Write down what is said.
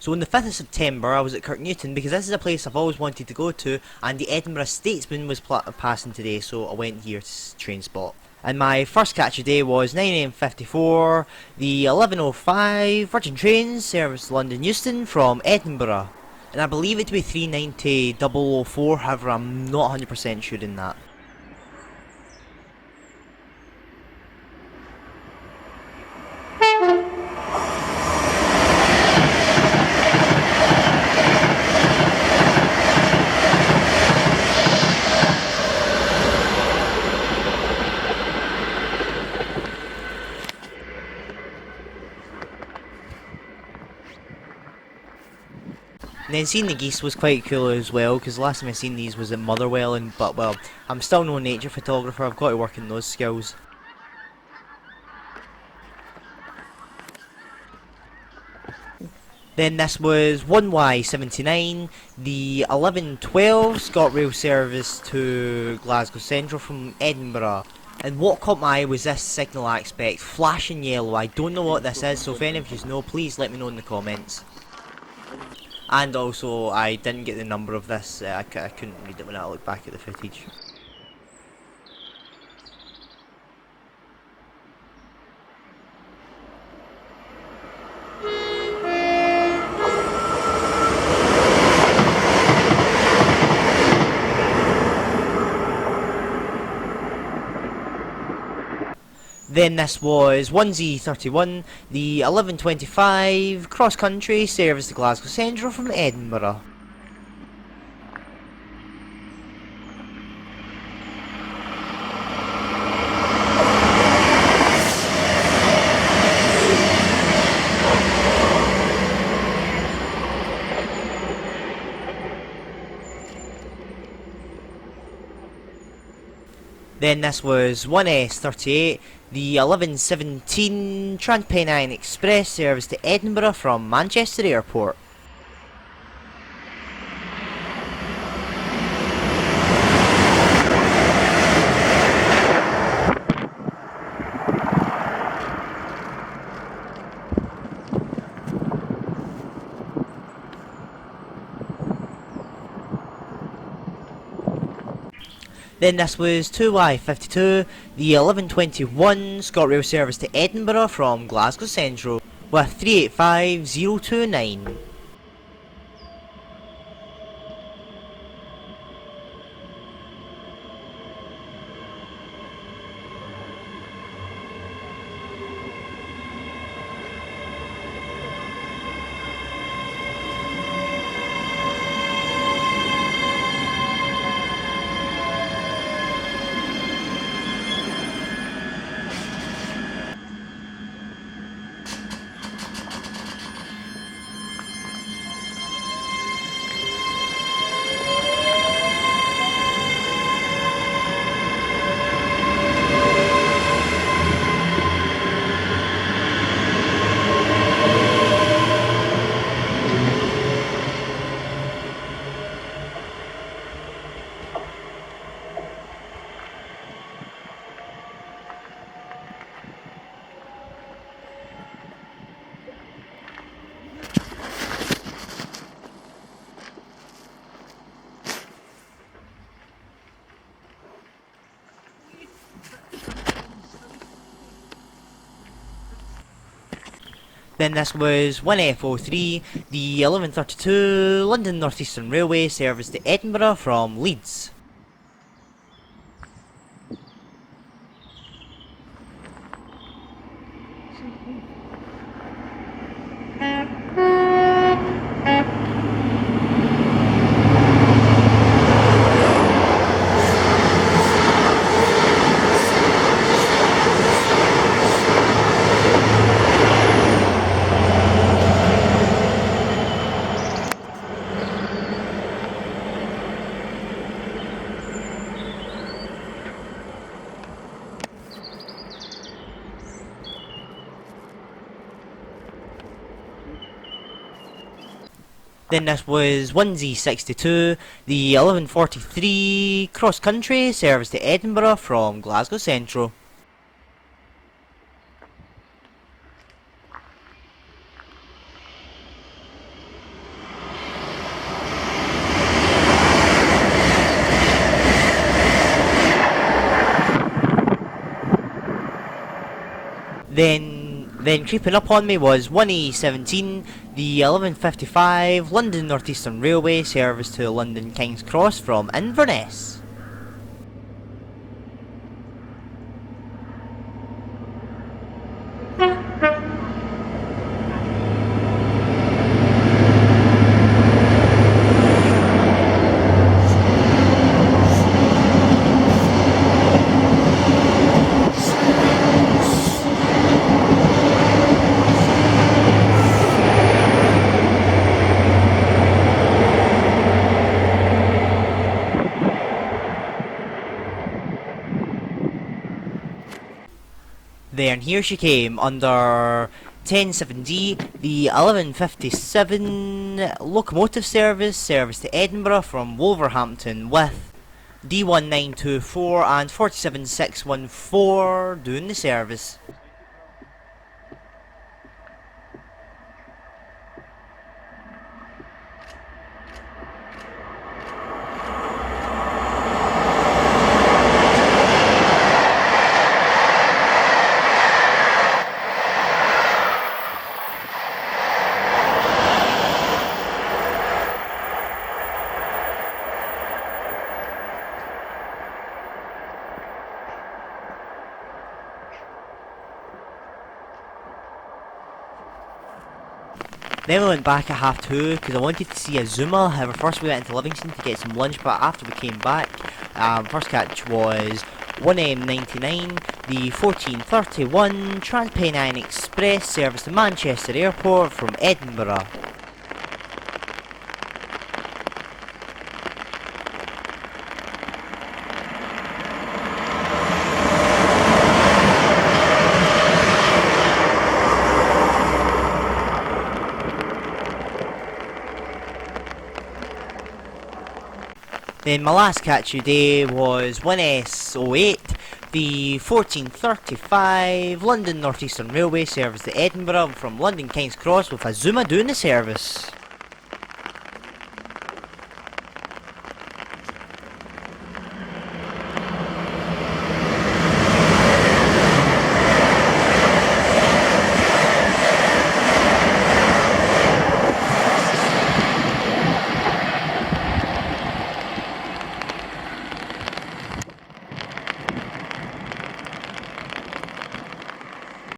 So on the 5th of September I was at Kirknewton because this is a place I've always wanted to go to, and the Edinburgh Statesman was passing today, so I went here to train spot. And my first catch of the day was 9 AM 54, the 11:05 Virgin Trains service to London Euston from Edinburgh. And I believe it to be 390 004, however I'm not 100% sure in that. And then seeing the geese was quite cool as well, because the last time I seen these was at Motherwell, but well, I'm still no nature photographer, I've got to work on those skills. Then this was 1Y79, the 11:12 ScotRail service to Glasgow Central from Edinburgh. And what caught my eye was this signal aspect, flashing yellow. I don't know what this is, so if any of you know, please let me know in the comments. And also, I didn't get the number of this, I couldn't read it when I looked back at the footage. Then this was 1Z31, the 11:25 cross-country service to Glasgow Central from Edinburgh. Then this was 1S38, the 11:17 Transpennine Express service to Edinburgh from Manchester Airport. Then this was 2Y52, the 11:21 ScotRail service to Edinburgh from Glasgow Central with 385029. Then this was 1F03, the 11:32 London North Eastern Railway service to Edinburgh from Leeds. Then this was 1Z62, the 11:43 cross-country service to Edinburgh from Glasgow Central. Then creeping up on me was 1A17, the 1155 London North Eastern Railway service to London King's Cross from Inverness. There, and here she came under 107D, the 1157 locomotive service to Edinburgh from Wolverhampton with D1924 and 47614 doing the service. Then we went back at 2:30 because I wanted to see a Zuma. However, first we went into Livingston to get some lunch, but after we came back, first catch was 1M99, the 1431 Transpennine Express service to Manchester Airport from Edinburgh. Then my last catch of the day was 1S08, the 1435 London North Eastern Railway service to Edinburgh from London King's Cross with a Zuma doing the service.